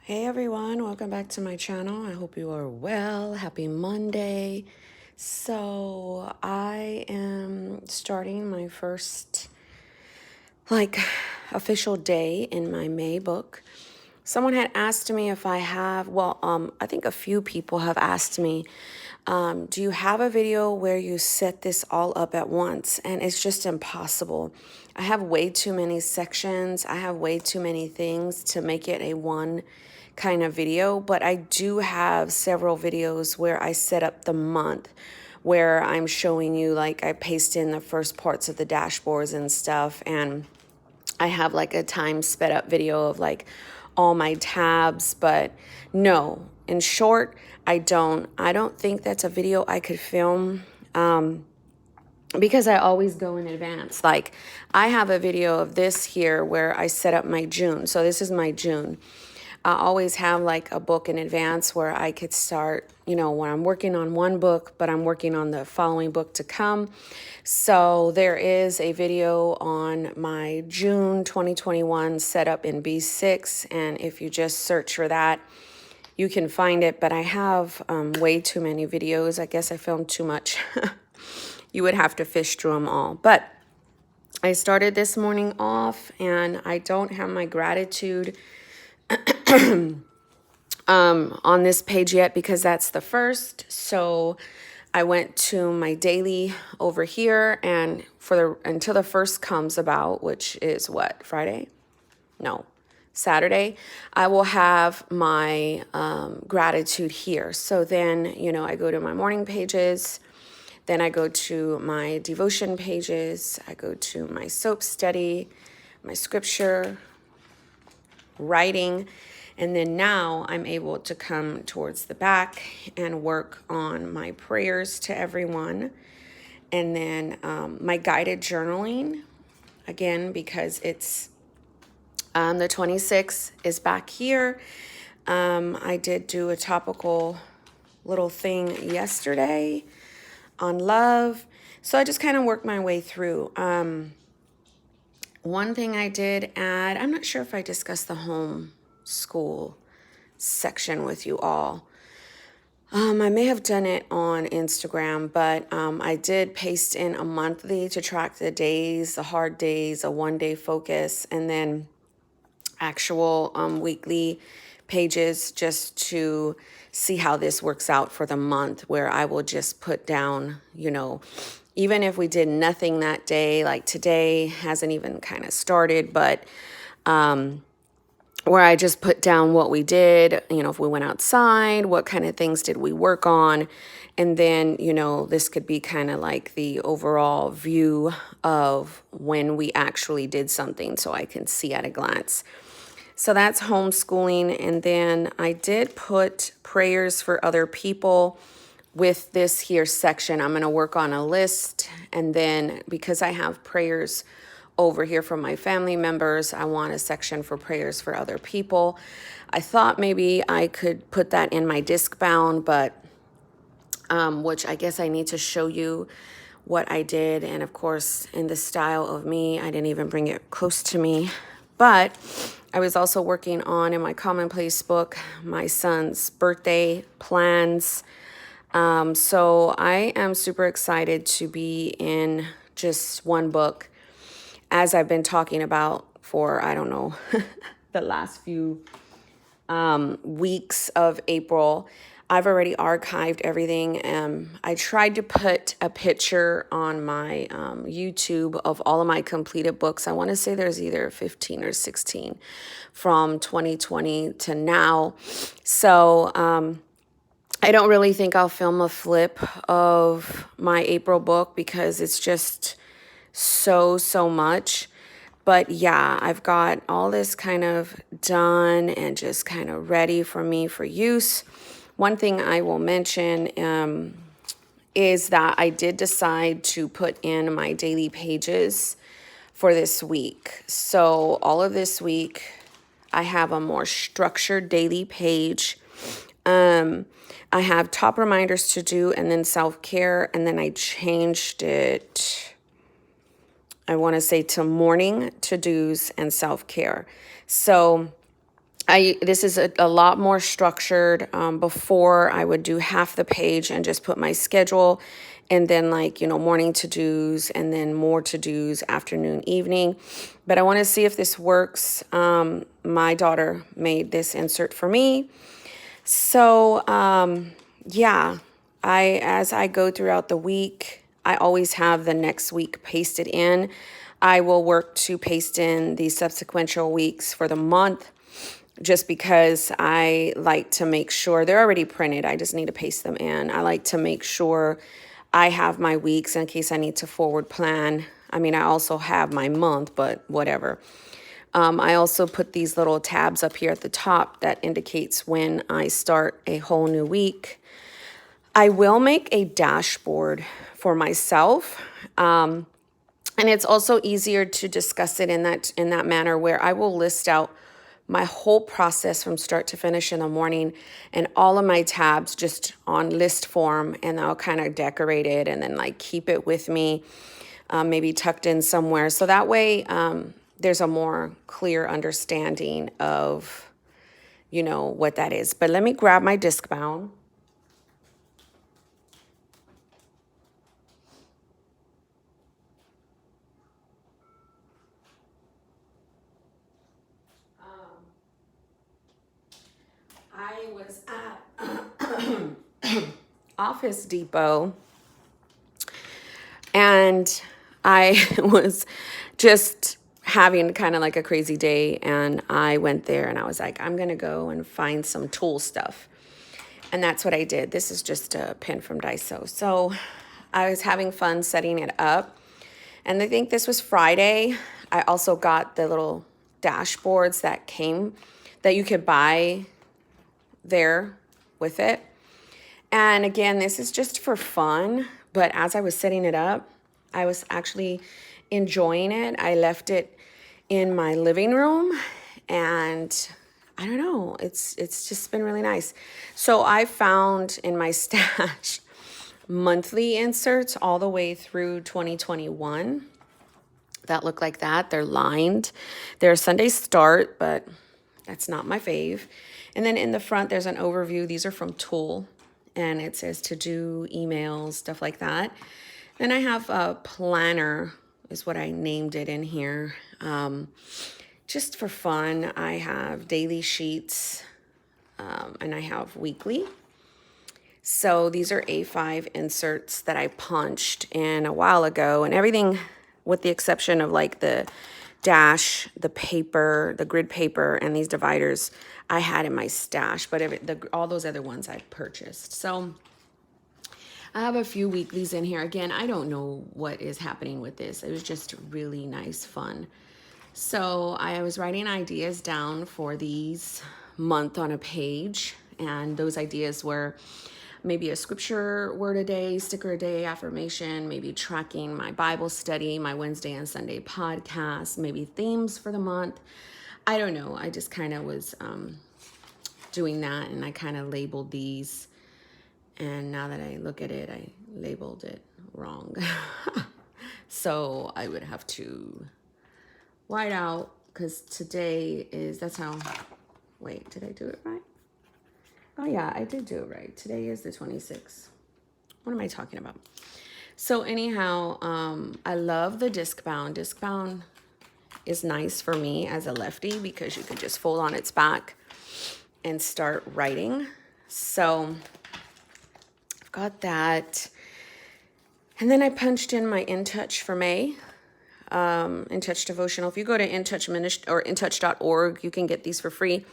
Hey everyone, welcome back to my channel. I hope you are well. Happy Monday. So, I am starting my first official day in my May book. Someone had asked me if I have, I think a few people have asked me, do you have a video where you set this all up at once? And it's just impossible. I have way too many sections. I have way too many things to make it a one kind of video, but I do have several videos where I set up the month, where I'm showing you, like, I paste in the first parts of the dashboards and stuff, and I have like a time sped up video of like all my tabs. But no, in short, I don't think that's a video I could film, because I always go in advance. Like, I have a video of this here where I set up my June. So this is my June. I always have like a book in advance where I could start, when I'm working on one book, but I'm working on the following book to come. So there is a video on my June 2021 setup in B6. And if you just search for that, you can find it. But I have way too many videos. I guess I filmed too much. You would have to fish through them all. But I started this morning off, and I don't have my gratitude on this page yet because that's the first. So I went to my daily over here, and until the first comes about, which is what, Friday? No, Saturday, I will have my gratitude here. So then, I go to my morning pages, then I go to my devotion pages, I go to my soap study, my scripture, writing, and then now I'm able to come towards the back and work on my prayers to everyone, and then my guided journaling, again, because it's the 26th is back here. I did do a topical little thing yesterday on love. So I just kind of worked my way through. One thing I did add, I'm not sure if I discussed the home school section with you all. I may have done it on Instagram, but I did paste in a monthly to track the days, the hard days, a 1 day focus, and then actual weekly pages just to see how this works out for the month, where I will just put down, even if we did nothing that day, like today hasn't even kind of started, but where I just put down what we did, if we went outside, what kind of things did we work on. And then, this could be kind of like the overall view of when we actually did something, so I can see at a glance. So that's homeschooling. And then I did put prayers for other people with this here section. I'm going to work on a list. And then because I have prayers over here from my family members, I want a section for prayers for other people. I thought maybe I could put that in my Discbound, but which I guess I need to show you what I did. And of course, in the style of me, I didn't even bring it close to me. But I was also working on, in my commonplace book, my son's birthday plans. So I am super excited to be in just one book, as I've been talking about for, I don't know, the last few weeks of April. I've already archived everything. I tried to put a picture on my YouTube of all of my completed books. I want to say there's either 15 or 16 from 2020 to now. So I don't really think I'll film a flip of my April book because it's just so much. But yeah, I've got all this kind of done and just kind of ready for me for use. One thing I will mention is that I did decide to put in my daily pages for this week. So all of this week, I have a more structured daily page. I have top reminders to do, and then self-care, and then I changed it, I want to say, to morning to-dos and self-care. So This is a lot more structured. Before I would do half the page and just put my schedule and then like, morning to-dos and then more to-dos, afternoon, evening. But I want to see if this works. My daughter made this insert for me. So, yeah, as I go throughout the week, I always have the next week pasted in. I will work to paste in the subsequential weeks for the month, just because I like to make sure they're already printed. I just need to paste them in. I like to make sure I have my weeks in case I need to forward plan. I mean, I also have my month, but whatever. I also put these little tabs up here at the top that indicates when I start a whole new week. I will make a dashboard for myself. And it's also easier to discuss it in that manner, where I will list out my whole process from start to finish in the morning and all of my tabs just on list form, and I'll kind of decorate it and then like keep it with me, maybe tucked in somewhere. So that way there's a more clear understanding of, what that is. But let me grab my Discbound. I was at Office Depot and I was just having kind of like a crazy day, and I went there and I was like, I'm gonna go and find some TUL stuff. And that's what I did. This is just a pin from Daiso. So I was having fun setting it up. And I think this was Friday. I also got the little dashboards that you could buy there with it. And again, this is just for fun. But as I was setting it up, I was actually enjoying it. I left it in my living room, and I don't know, it's just been really nice. So I found in my stash monthly inserts all the way through 2021 that look like that. They're lined. They're a Sunday start, but that's not my fave. And then in the front, there's an overview. These are from TUL, and it says to do, emails, stuff like that. Then I have a planner, is what I named it in here. Just for fun, I have daily sheets, and I have weekly. So these are A5 inserts that I punched in a while ago, and everything with the exception of like the dash, the paper, the grid paper, and these dividers I had in my stash, but all those other ones I purchased. So I have a few weeklies in here. Again, I don't know what is happening with this. It was just really nice fun. So I was writing ideas down for these month on a page, and those ideas were maybe a scripture word a day, sticker a day, affirmation, maybe tracking my Bible study, my Wednesday and Sunday podcast, maybe themes for the month. I don't know. I just kind of was doing that, and I kind of labeled these. And now that I look at it, I labeled it wrong. So I would have to white out, because today is, wait, did I do it right? Oh yeah, I did do it right. Today is the 26th. What am I talking about? So anyhow, I love the Discbound. Discbound is nice for me as a lefty because you can just fold on its back and start writing. So I've got that. And then I punched in my In Touch for May, In Touch devotional. If you go to intouch.org, you can get these for free.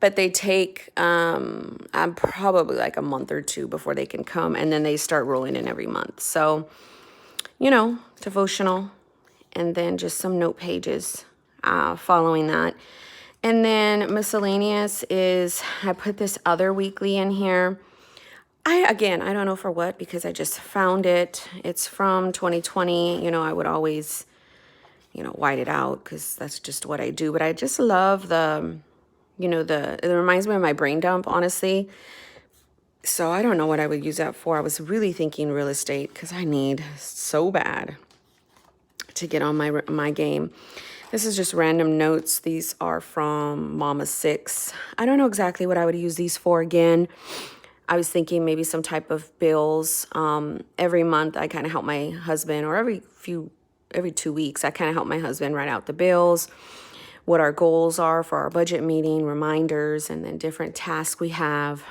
But they take probably like a month or two before they can come, and then they start rolling in every month. So, devotional, and then just some note pages following that. And then miscellaneous is, I put this other weekly in here. I don't know for what, because I just found it. It's from 2020. I would always, white it out because that's just what I do. But I just love it reminds me of my brain dump, honestly. So I don't know what I would use that for. I was really thinking real estate because I need so bad to get on my game. This is just random notes. These are from Mama 6. I don't know exactly what I would use these for again. I was thinking maybe some type of bills. Every month I kind of help my husband, or every 2 weeks, I kind of help my husband write out the bills, what our goals are for our budget meeting, reminders, and then different tasks we have.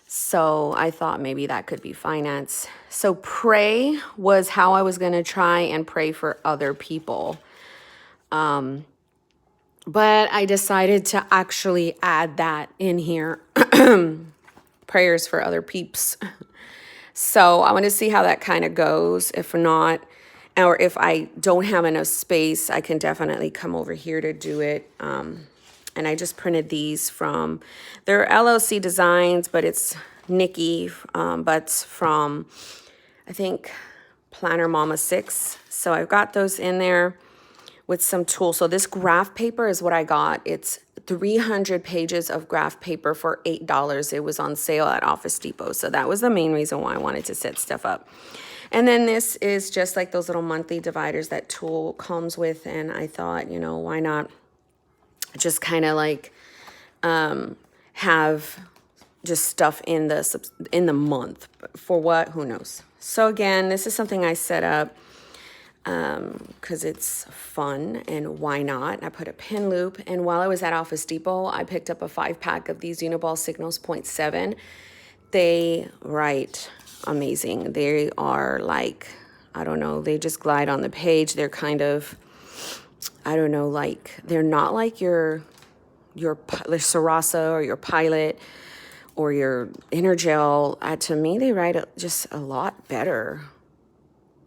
So I thought maybe that could be finance. So pray was how I was going to try and pray for other people. But I decided to actually add that in here. Prayers for other peeps. So I want to see how that kind of goes. If not, or if I don't have enough space, I can definitely come over here to do it. And I just printed these from, they're LLC designs, but it's Nikki, but from, I think, Planner Mama 6. So I've got those in there with some TUL. So this graph paper is what I got. It's 300 pages of graph paper for $8. It was on sale at Office Depot. So that was the main reason why I wanted to set stuff up. And then this is just like those little monthly dividers that TUL comes with. And I thought, you know, why not just kind of like have just stuff in the month. For what? Who knows? So again, this is something I set up because it's fun, and why not? I put a pin loop, and while I was at Office Depot, I picked up a 5-pack of these Uniball Signals 0.7. They write amazing. They are like, I don't know, they just glide on the page. They're kind of, I don't know, like, they're not like your Sarasa or your Pilot or your Energel. To me, they write just a lot better.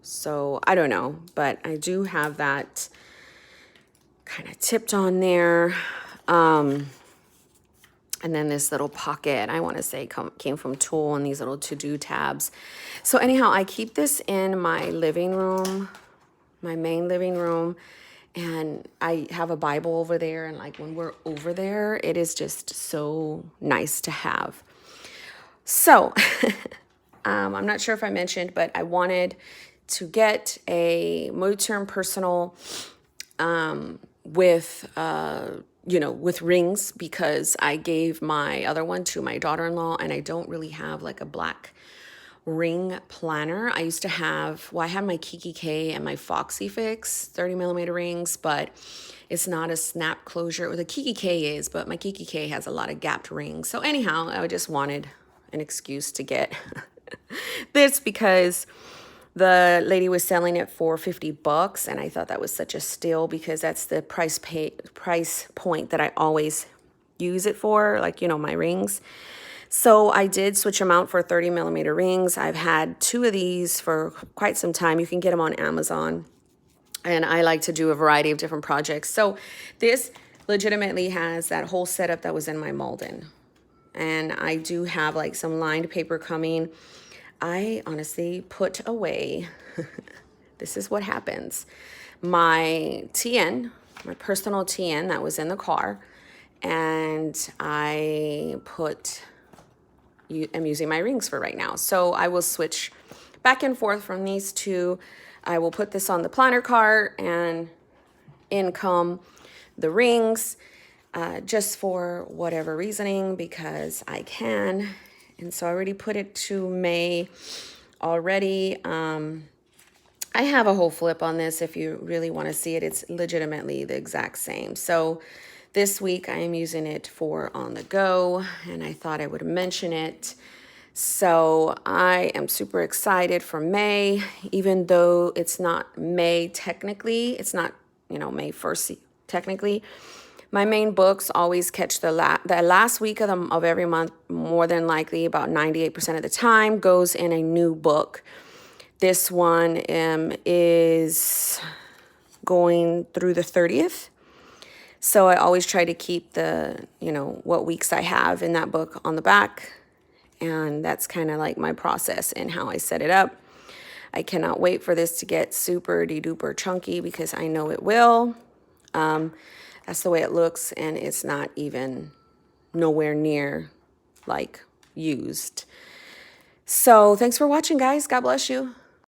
So I don't know, but I do have that kind of tipped on there. And then this little pocket, I want to say came from TUL, and these little to-do tabs. So anyhow, I keep this in my living room, my main living room. And I have a Bible over there. And like when we're over there, it is just so nice to have. So I'm not sure if I mentioned, but I wanted to get a Moterm personal with rings, because I gave my other one to my daughter-in-law, and I don't really have like a black ring planner. I used to have, I had my Kiki K and my Foxy Fix 30 millimeter rings, but it's not a snap closure. The Kiki K is, but my Kiki K has a lot of gapped rings. So anyhow, I just wanted an excuse to get this, because the lady was selling it for $50, and I thought that was such a steal, because that's the price point that I always use it for, like, you know, my rings. So I did switch them out for 30 millimeter rings. I've had 2 of these for quite some time. You can get them on Amazon. And I like to do a variety of different projects. So this legitimately has that whole setup that was in my Malden. And I do have like some lined paper coming. I honestly put away, this is what happens, my TN, my personal TN that was in the car. And I'm using my rings for right now. So I will switch back and forth from these two. I will put this on the planner cart, and in come the rings, just for whatever reasoning, because I can. And so I already put it to May already. I have a whole flip on this if you really want to see it. It's legitimately the exact same. So this week I am using it for on the go, and I thought I would mention it. So I am super excited for May, even though it's not May technically. It's not, May 1st technically. My main books always catch the last week of every month, more than likely, about 98% of the time, goes in a new book. This one is going through the 30th. So I always try to keep the, what weeks I have in that book on the back. And that's kind of like my process and how I set it up. I cannot wait for this to get super de-duper chunky, because I know it will. That's the way it looks, and it's not even nowhere near like used. So thanks for watching, guys. God bless you.